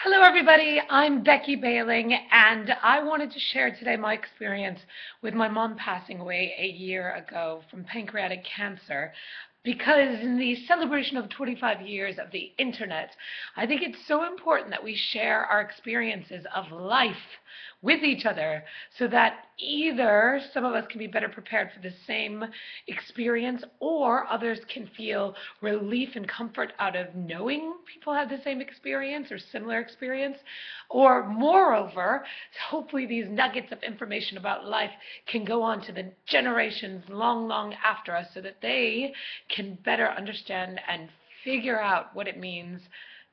Hello, everybody. I'm Becky Bailing, and I wanted to share today my experience with my mom passing away a year ago from pancreatic cancer. Because in the celebration of 25 years of the internet, I think it's so important that we share our experiences of life with each other so that either some of us can be better prepared for the same experience or others can feel relief and comfort out of knowing people have the same experience or similar experience. Or moreover, hopefully these nuggets of information about life can go on to the generations long, long after us so that they can better understand and figure out what it means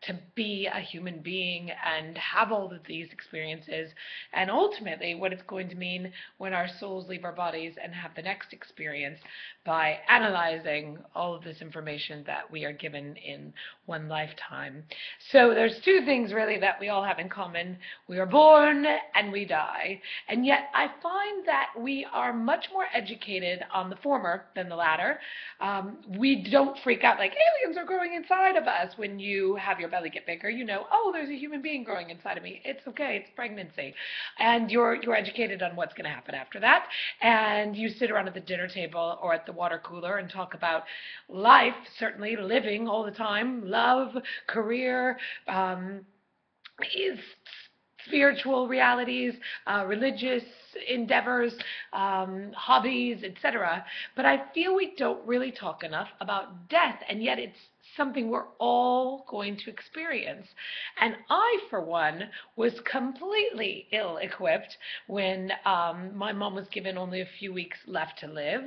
to be a human being and have all of these experiences, and ultimately what it's going to mean when our souls leave our bodies and have the next experience by analyzing all of this information that we are given in one lifetime. So there's two things really that we all have in common. We are born and we die. And yet I find that we are much more educated on the former than the latter. We don't freak out like aliens are growing inside of us. When you have your belly get bigger, you know, oh, there's a human being growing inside of me. It's okay, it's pregnancy. And you're educated on what's going to happen after that. And you sit around at the dinner table or at the water cooler and talk about life, certainly living all the time, love, career, is spiritual realities, religious endeavors, hobbies, etc. But I feel we don't really talk enough about death, and yet it's something we're all going to experience. And I, for one, was completely ill-equipped when my mom was given only a few weeks left to live.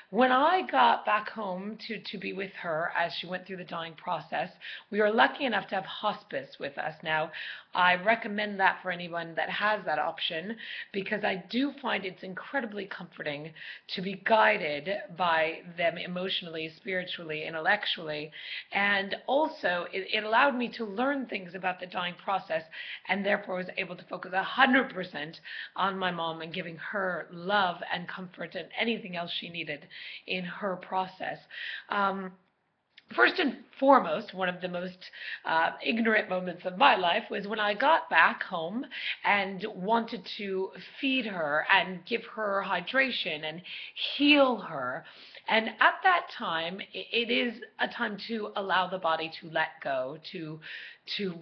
When I got back home to be with her as she went through the dying process, we were lucky enough to have hospice with us. Now, I recommend that for anyone that has that option, because I do find it's incredibly comforting to be guided by them emotionally, spiritually, intellectually. And also, it allowed me to learn things about the dying process, and therefore was able to focus 100% on my mom and giving her love and comfort and anything else she needed in her process. First and foremost, one of the most ignorant moments of my life was when I got back home and wanted to feed her and give her hydration and heal her. And at that time, it is a time to allow the body to let go, to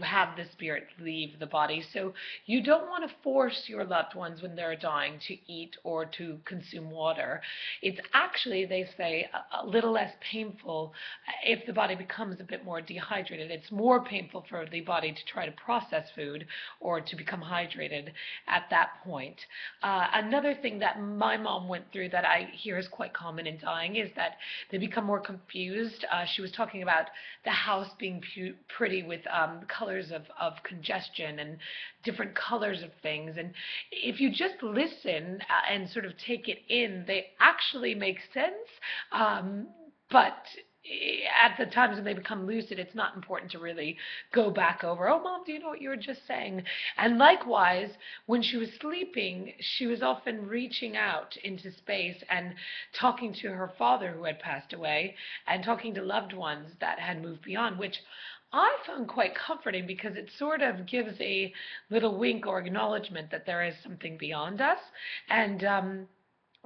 have the spirit leave the body. So you don't want to force your loved ones when they're dying to eat or to consume water. It's actually, they say, a little less painful if the body becomes a bit more dehydrated. It's more painful for the body to try to process food or to become hydrated at that point. Another thing that my mom went through that I hear is quite common in dying is that they become more confused. She was talking about the house being pretty with colors of congestion and different colors of things. And if you just listen and sort of take it in, they actually make sense. But at the times when they become lucid, it's not important to really go back over, oh, Mom, do you know what you were just saying? And likewise, when she was sleeping, she was often reaching out into space and talking to her father who had passed away and talking to loved ones that had moved beyond, which I found quite comforting because it sort of gives a little wink or acknowledgement that there is something beyond us. And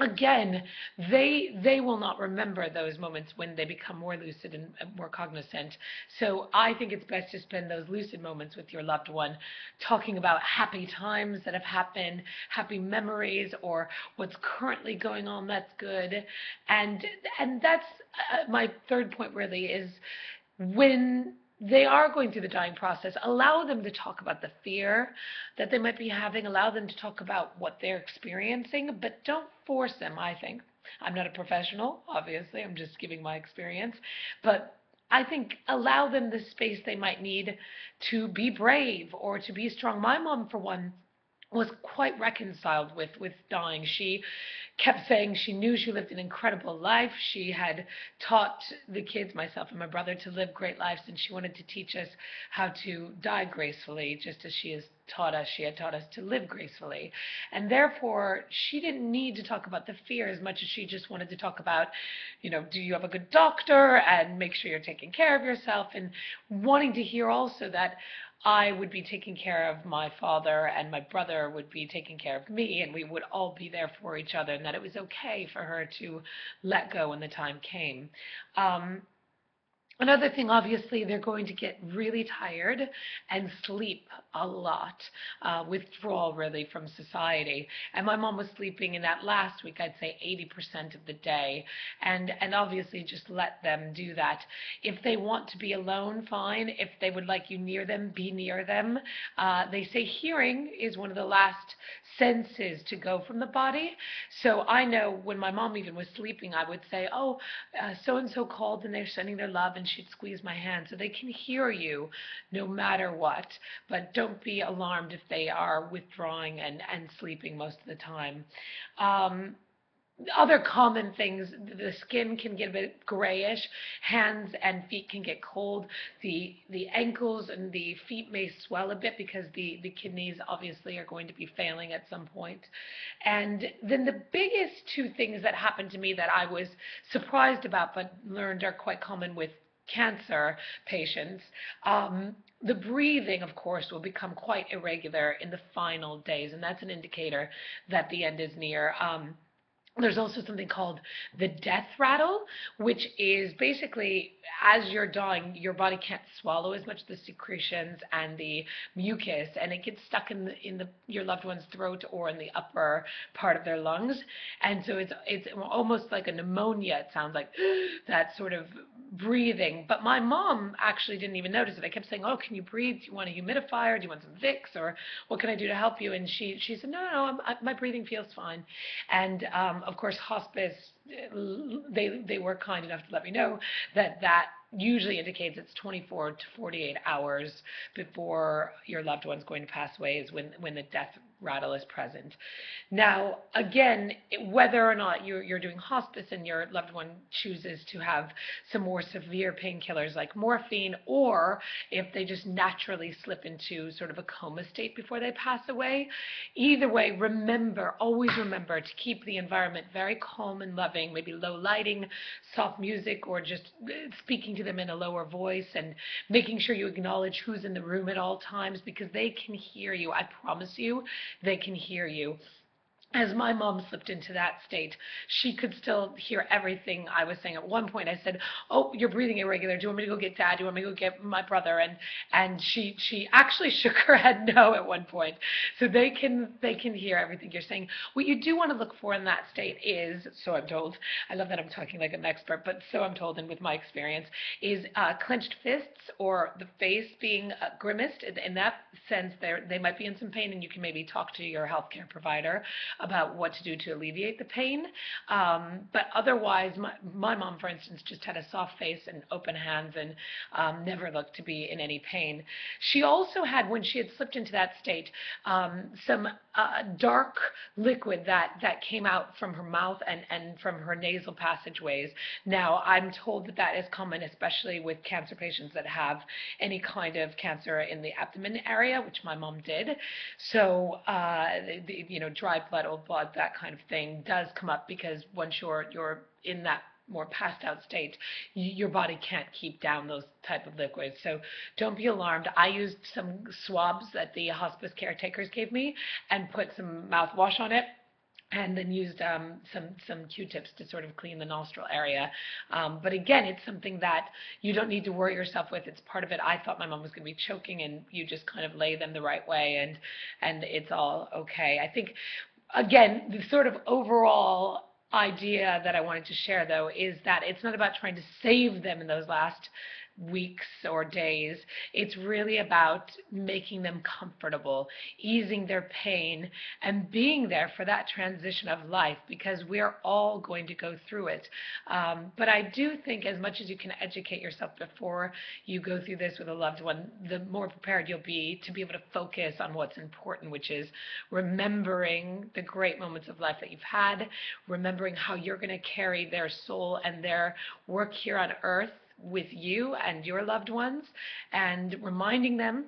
again, they will not remember those moments when they become more lucid and more cognizant. So I think it's best to spend those lucid moments with your loved one, talking about happy times that have happened, happy memories, or what's currently going on that's good. And that's my third point really is when they are going through the dying process, allow them to talk about the fear that they might be having, allow them to talk about what they're experiencing, but don't force them, I think. I'm not a professional, obviously, I'm just giving my experience, but I think allow them the space they might need to be brave or to be strong. My mom, for one, was quite reconciled with dying. She kept saying she knew she lived an incredible life. She had taught the kids, myself and my brother, to live great lives, and she wanted to teach us how to die gracefully, just as she had taught us to live gracefully. And therefore, she didn't need to talk about the fear as much as she just wanted to talk about, you know, do you have a good doctor, and make sure you're taking care of yourself, and wanting to hear also that I would be taking care of my father and my brother would be taking care of me, and we would all be there for each other, and that it was okay for her to let go when the time came. Um, Another thing, obviously, they're going to get really tired and sleep a lot, withdrawal really from society. And my mom was sleeping in that last week, I'd say 80% of the day. And obviously just let them do that. If they want to be alone, fine. If they would like you near them, be near them. They say hearing is one of the last senses to go from the body. So I know when my mom even was sleeping, I would say, oh, so-and-so called and they're sending their love, and she'd squeeze my hand so they can hear you no matter what. But don't be alarmed if they are withdrawing and sleeping most of the time. Um, Other common things, the skin can get a bit grayish, hands and feet can get cold, the ankles and the feet may swell a bit because the kidneys obviously are going to be failing at some point. And then the biggest two things that happened to me that I was surprised about but learned are quite common with cancer patients. The breathing, of course, will become quite irregular in the final days, and that's an indicator that the end is near. There's also something called the death rattle, which is basically as you're dying, your body can't swallow as much of the secretions and the mucus, and it gets stuck in your loved one's throat or in the upper part of their lungs, and so it's almost like a pneumonia. It sounds like that sort of breathing. But my mom actually didn't even notice it. I kept saying, "Oh, can you breathe? Do you want a humidifier? Do you want some Vicks, or what can I do to help you?" And she said, "No, my breathing feels fine." And of course, hospice, they were kind enough to let me know that usually indicates it's 24 to 48 hours before your loved one's going to pass away is when the death rattle is present. Now, again, whether or not you're doing hospice and your loved one chooses to have some more severe painkillers like morphine, or if they just naturally slip into sort of a coma state before they pass away, either way, always remember to keep the environment very calm and loving, maybe low lighting, soft music, or just speaking to them in a lower voice and making sure you acknowledge who's in the room at all times, because they can hear you. I promise you, they can hear you. As my mom slipped into that state, she could still hear everything I was saying. At one point, I said, "Oh, you're breathing irregular. Do you want me to go get Dad? Do you want me to go get my brother?" And she actually shook her head no at one point. So they can hear everything you're saying. What you do want to look for in that state is, so I'm told, I love that I'm talking like an expert, but so I'm told, and with my experience, is clenched fists or the face being grimaced. In that sense, they might be in some pain, and you can maybe talk to your healthcare provider about what to do to alleviate the pain. But otherwise, my mom, for instance, just had a soft face and open hands and never looked to be in any pain. She also had, when she had slipped into that state, some dark liquid that came out from her mouth and from her nasal passageways. Now, I'm told that is common, especially with cancer patients that have any kind of cancer in the abdomen area, which my mom did. So, dry blood, old blood, that kind of thing does come up, because once you're in that more passed out state, your body can't keep down those type of liquids. So don't be alarmed. I used some swabs that the hospice caretakers gave me and put some mouthwash on it, and then used some Q-tips to sort of clean the nostril area. But again, it's something that you don't need to worry yourself with. It's part of it. I thought my mom was going to be choking, and you just kind of lay them the right way, and it's all okay. I think, again, the sort of overall idea that I wanted to share, though, is that it's not about trying to save them in those last weeks or days. It's really about making them comfortable, easing their pain, and being there for that transition of life, because we're all going to go through it. But I do think as much as you can educate yourself before you go through this with a loved one, the more prepared you'll be to be able to focus on what's important, which is remembering the great moments of life that you've had, remembering how you're going to carry their soul and their work here on earth with you and your loved ones, and reminding them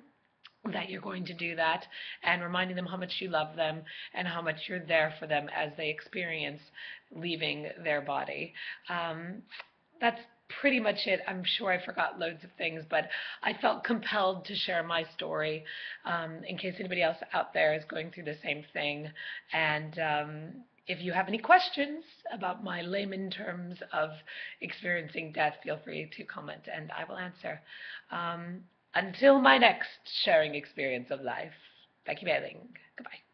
that you're going to do that, and reminding them how much you love them and how much you're there for them as they experience leaving their body. That's pretty much it. I'm sure I forgot loads of things, but I felt compelled to share my story in case anybody else out there is going through the same thing. And if you have any questions about my layman terms of experiencing death, feel free to comment and I will answer. Until my next sharing experience of life, Becky Baling. Goodbye.